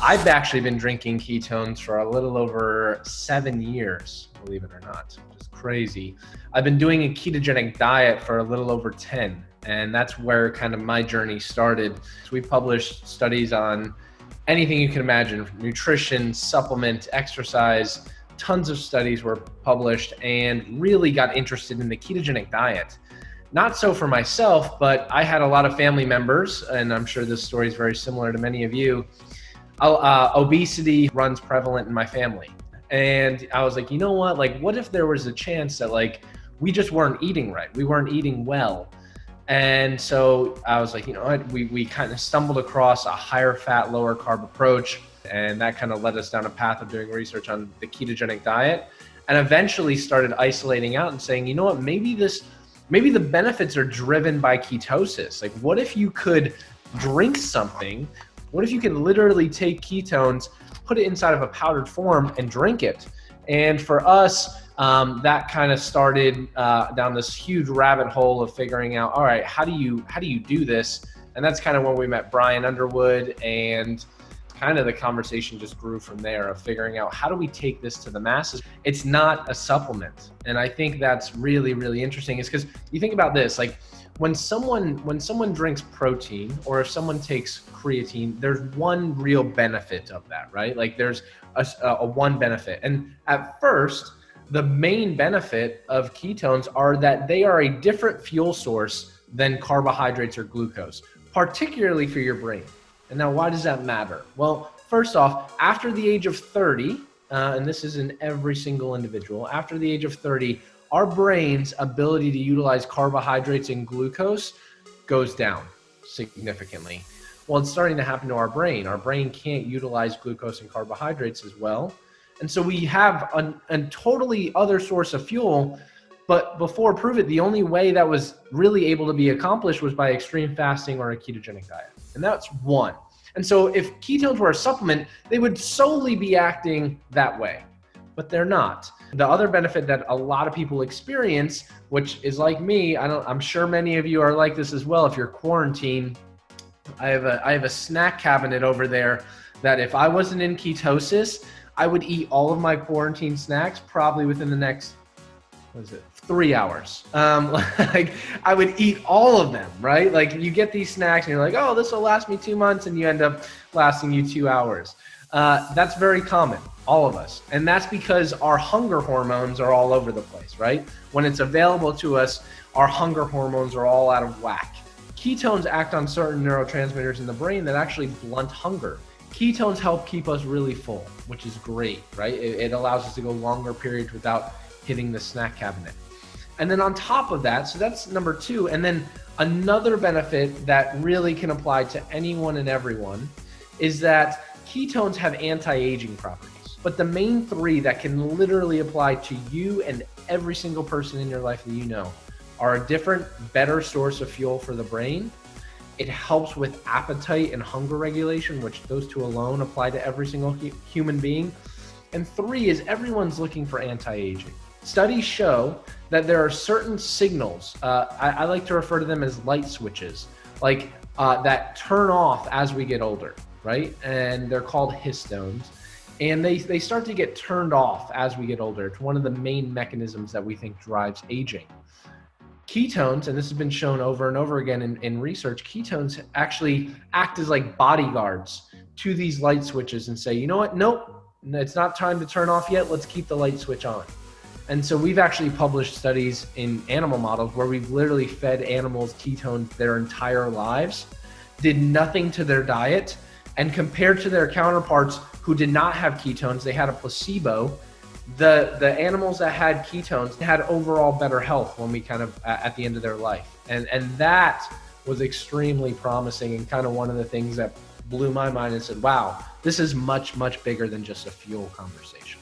I've actually been drinking ketones for a little over 7 years, believe it or not. Just crazy. I've been doing a ketogenic diet for a little over 10, and that's where kind of my journey started. So we published studies on anything you can imagine, nutrition, supplement, exercise. Tons of studies were published and really got interested in the ketogenic diet. Not so for myself, but I had a lot of family members, and I'm sure this story is very similar to many of you. Obesity runs prevalent in my family. And I was like, you know what? Like, what if there was a chance that like, we just weren't eating right? We weren't eating well. And so I was like, you know what? We kind of stumbled across a higher fat, lower carb approach. And that kind of led us down a path of doing research on the ketogenic diet, and eventually started isolating out and saying, you know what? Maybe the benefits are driven by ketosis. Like, what if you could drink something? What if you could literally take ketones, put it inside of a powdered form and drink it? And for us, that kind of started down this huge rabbit hole of figuring out, all right, how do you do this? And that's kind of when we met Brian Underwood, and kind of the conversation just grew from there of figuring out, how do we take this to the masses? It's not a supplement. And I think that's really, really interesting, is because you think about this, like when someone drinks protein, or if someone takes creatine, there's one real benefit of that, right? Like there's a one benefit. And at first, the main benefit of ketones are that they are a different fuel source than carbohydrates or glucose, particularly for your brain. And now, why does that matter? Well, first off, after the age of 30, and this is in every single individual, after the age of 30, our brain's ability to utilize carbohydrates and glucose goes down significantly. Well, it's starting to happen to our brain. Our brain can't utilize glucose and carbohydrates as well. And so we have a totally other source of fuel. But before Prove It, the only way that was really able to be accomplished was by extreme fasting or a ketogenic diet. And that's one. And so if ketones were a supplement, they would solely be acting that way, but they're not. The other benefit that a lot of people experience, which is like me, I'm sure many of you are like this as well. If you're quarantined, I have a snack cabinet over there that if I wasn't in ketosis, I would eat all of my quarantine snacks probably within the next 3 hours. Like I would eat all of them, right? Like you get these snacks and you're like, oh, this will last me 2 months, and you end up lasting you 2 hours. That's very common, all of us. And that's because our hunger hormones are all over the place, right? When it's available to us, our hunger hormones are all out of whack. Ketones act on certain neurotransmitters in the brain that actually blunt hunger. Ketones help keep us really full, which is great, right? It allows us to go longer periods without hitting the snack cabinet. And then on top of that, so that's number two. And then another benefit that really can apply to anyone and everyone is that ketones have anti-aging properties. But the main three that can literally apply to you and every single person in your life that you know are a different, better source of fuel for the brain. It helps with appetite and hunger regulation, which those two alone apply to every single human being. And three is everyone's looking for anti-aging. Studies show that there are certain signals, I like to refer to them as light switches, like that turn off as we get older, right? And they're called histones. And they start to get turned off as we get older. It's one of the main mechanisms that we think drives aging. Ketones, and this has been shown over and over again in research, ketones actually act as like bodyguards to these light switches and say, you know what, nope, it's not time to turn off yet, let's keep the light switch on. And so we've actually published studies in animal models where we've literally fed animals ketones their entire lives, did nothing to their diet, and compared to their counterparts who did not have ketones, they had a placebo. The animals that had ketones had overall better health when we kind of at the end of their life. And that was extremely promising, and kind of one of the things that blew my mind and said, wow, this is much, much bigger than just a fuel conversation.